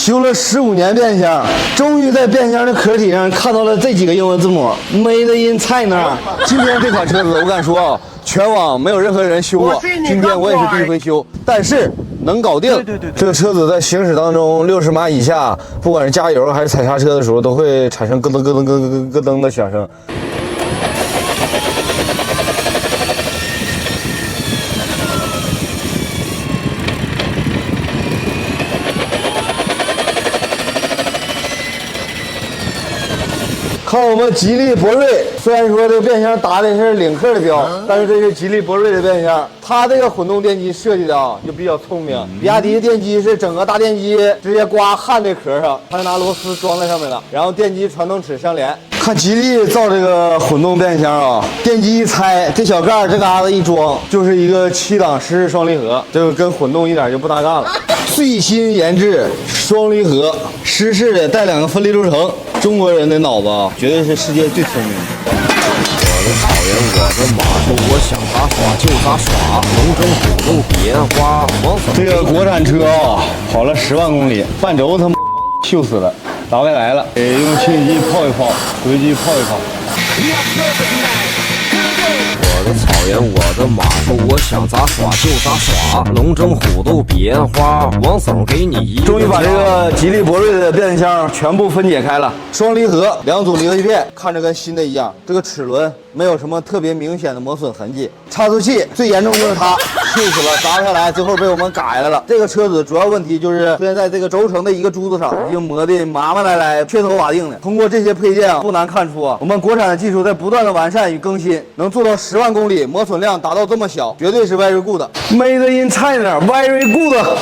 修了15年变箱，终于在变箱的壳体上看到了这几个英文字母 ，Made in China。今天这款车子，我敢说啊，全网没有任何人修过，今天我也是第一回修，但是能搞定。对，这个车子在行驶当中60码以下，不管是加油还是踩刹车的时候，都会产生咯噔咯噔咯噔咯噔的响声。看我们吉利博瑞，虽然说这个变箱打的是领克的标，但是这是吉利博瑞的变箱，它这个混动电机设计的啊就比较聪明。比亚迪的电机是整个大电机直接刮焊这壳上，它是拿螺丝装在上面的，然后电机传动齿相连。看吉利造这个混动变箱啊，电机一拆，这小盖这嘎子一装，就是一个7档湿式双离合，这个跟混动一点就不搭嘎了。最新研制双离合，湿式的带2个分离轴承。中国人的脑子啊，绝对是世界最聪明的。我的草原，我的马术，我想咋耍就咋耍，龙争虎斗别花。这个国产车啊，跑了10万公里，半轴他妈锈死了，打不开来了，得用清洗剂泡一泡，回机泡一泡。我的草原，我的马术，我想咋耍就咋耍，龙争虎斗别花。王嫂给你一个。终于把这个吉利博瑞的变速箱全部分解开了，双离合2组离合器片，看着跟新的一样。这个齿轮没有什么特别明显的磨损痕迹，差速器最严重就是它锈死了，砸不下来，最后被我们改下来了。这个车子主要问题就是出现在这个轴承的一个珠子上，已经磨得麻麻赖赖、缺头瓦腚的。通过这些配件啊，不难看出啊，我们国产的技术在不断的完善与更新，能做到10万公里磨损量达到这么小，绝对是 very good。Made in China，very good。